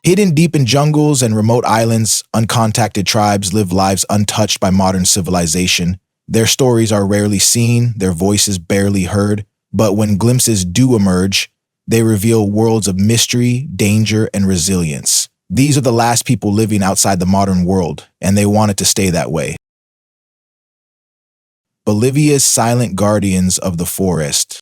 Hidden deep in jungles and remote islands, uncontacted tribes live lives untouched by modern civilization. Their stories are rarely seen, their voices barely heard, but when glimpses do emerge, they reveal worlds of mystery, danger, and resilience. These are the last people living outside the modern world, and they want it to stay that way. Bolivia's silent guardians of the forest.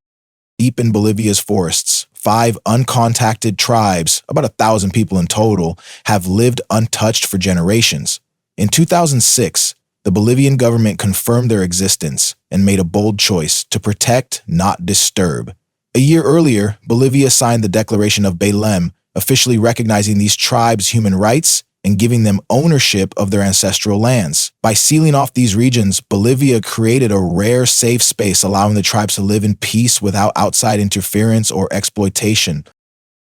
Deep in Bolivia's forests, 5 uncontacted tribes, about 1,000 people in total, have lived untouched for generations. In 2006, the Bolivian government confirmed their existence and made a bold choice to protect, not disturb. A year earlier, Bolivia signed the Declaration of Belém, officially recognizing these tribes' human rights and giving them ownership of their ancestral lands. By sealing off these regions, Bolivia created a rare safe space allowing the tribes to live in peace without outside interference or exploitation.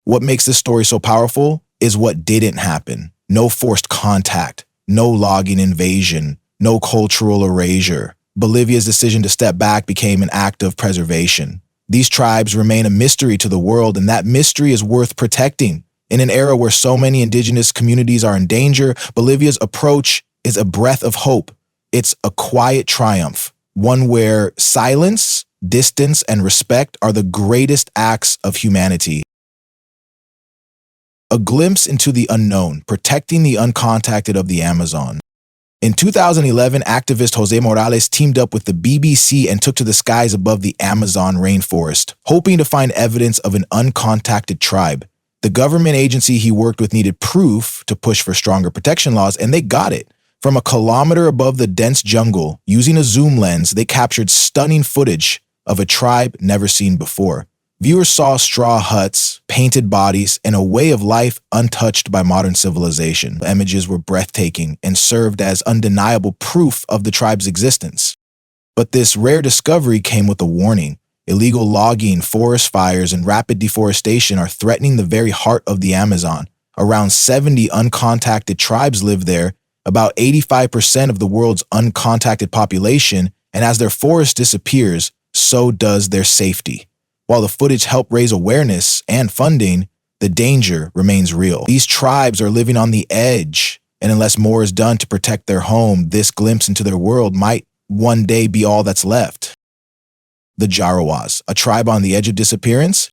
What makes this story so powerful is what didn't happen. No forced contact, no logging invasion, no cultural erasure. Bolivia's decision to step back became an act of preservation. These tribes remain a mystery to the world, and that mystery is worth protecting. In an era where so many indigenous communities are in danger, Bolivia's approach is a breath of hope. It's a quiet triumph, one where silence, distance, and respect are the greatest acts of humanity. A glimpse into the unknown, protecting the uncontacted of the Amazon. In 2011, activist Jose Morales teamed up with the BBC and took to the skies above the Amazon rainforest, hoping to find evidence of an uncontacted tribe. The government agency he worked with needed proof to push for stronger protection laws, and they got it. From a kilometer above the dense jungle, using a zoom lens, they captured stunning footage of a tribe never seen before. Viewers saw straw huts, painted bodies, and a way of life untouched by modern civilization. The images were breathtaking and served as undeniable proof of the tribe's existence. But this rare discovery came with a warning. Illegal logging, forest fires, and rapid deforestation are threatening the very heart of the Amazon. Around 70 uncontacted tribes live there, about 85% of the world's uncontacted population, and as their forest disappears, so does their safety. While the footage helped raise awareness and funding, the danger remains real. These tribes are living on the edge, and unless more is done to protect their home, this glimpse into their world might one day be all that's left. The Jarawas, a tribe on the edge of disappearance?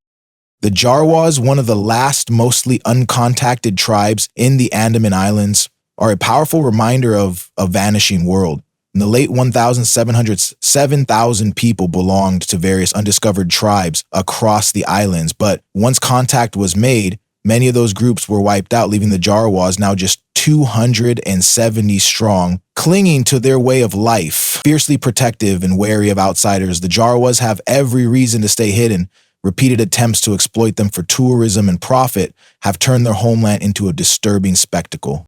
The Jarawas, one of the last mostly uncontacted tribes in the Andaman Islands, are a powerful reminder of a vanishing world. In the late 1700s, 7,000 people belonged to various undiscovered tribes across the islands, but once contact was made, many of those groups were wiped out, leaving the Jarawas now just 270 strong, clinging to their way of life. Fiercely protective and wary of outsiders, the Jarawas have every reason to stay hidden. Repeated attempts to exploit them for tourism and profit have turned their homeland into a disturbing spectacle.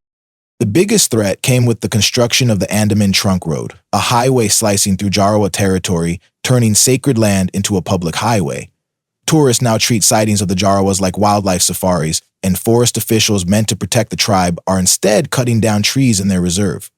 The biggest threat came with the construction of the Andaman Trunk Road, a highway slicing through Jarawa territory, turning sacred land into a public highway. Tourists now treat sightings of the Jarawas like wildlife safaris, and forest officials meant to protect the tribe are instead cutting down trees in their reserve.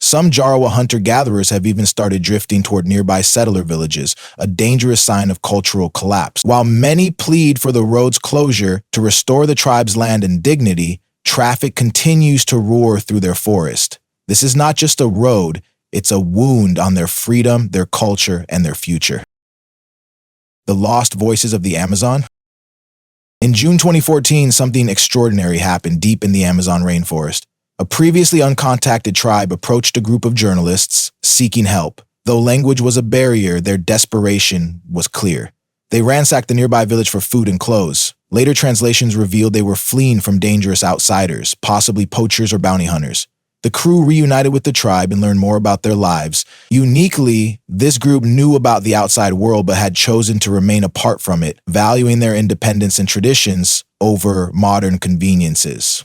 Some Jarawa hunter-gatherers have even started drifting toward nearby settler villages, a dangerous sign of cultural collapse. While many plead for the road's closure to restore the tribe's land and dignity, traffic continues to roar through their forest. This is not just a road, it's a wound on their freedom, their culture, and their future. The lost voices of the Amazon? In June 2014, something extraordinary happened deep in the Amazon rainforest. A previously uncontacted tribe approached a group of journalists seeking help. Though language was a barrier, their desperation was clear. They ransacked the nearby village for food and clothes. Later translations revealed they were fleeing from dangerous outsiders, possibly poachers or bounty hunters. The crew reunited with the tribe and learned more about their lives. Uniquely, this group knew about the outside world but had chosen to remain apart from it, valuing their independence and traditions over modern conveniences.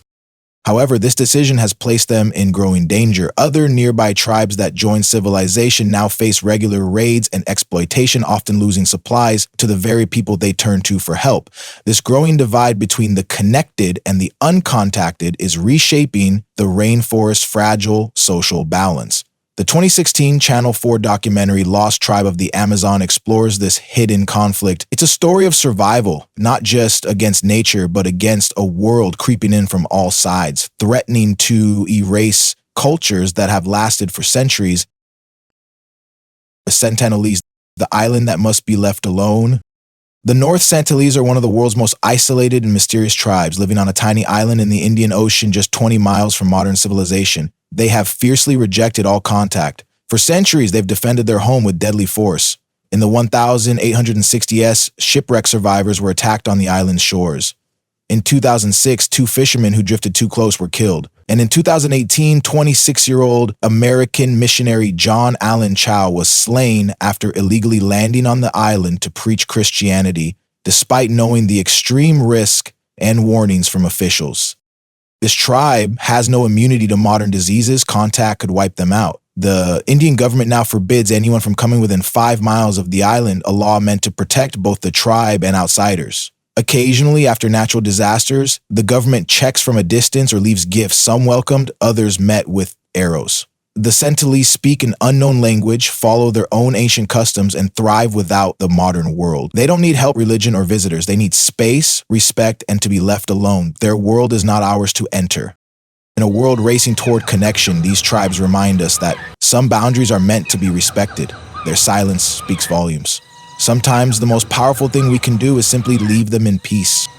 However, this decision has placed them in growing danger. Other nearby tribes that joined civilization now face regular raids and exploitation, often losing supplies to the very people they turn to for help. This growing divide between the connected and the uncontacted is reshaping the rainforest's fragile social balance. The 2016 Channel 4 documentary Lost Tribe of the Amazon explores this hidden conflict. It's a story of survival, not just against nature, but against a world creeping in from all sides, threatening to erase cultures that have lasted for centuries. The Sentinelese, the island that must be left alone. The North Sentinelese are one of the world's most isolated and mysterious tribes, living on a tiny island in the Indian Ocean just 20 miles from modern civilization. They have fiercely rejected all contact. For centuries, they've defended their home with deadly force. In the 1860s, shipwreck survivors were attacked on the island's shores. In 2006, 2 fishermen who drifted too close were killed. And in 2018, 26-year-old American missionary John Allen Chow was slain after illegally landing on the island to preach Christianity, despite knowing the extreme risk and warnings from officials. This tribe has no immunity to modern diseases. Contact could wipe them out. The Indian government now forbids anyone from coming within 5 miles of the island, a law meant to protect both the tribe and outsiders. Occasionally, after natural disasters, the government checks from a distance or leaves gifts, some welcomed, others met with arrows. The Sentinelese speak an unknown language, follow their own ancient customs, and thrive without the modern world. They don't need help, religion, or visitors. They need space, respect, and to be left alone. Their world is not ours to enter. In a world racing toward connection, these tribes remind us that some boundaries are meant to be respected. Their silence speaks volumes. Sometimes the most powerful thing we can do is simply leave them in peace.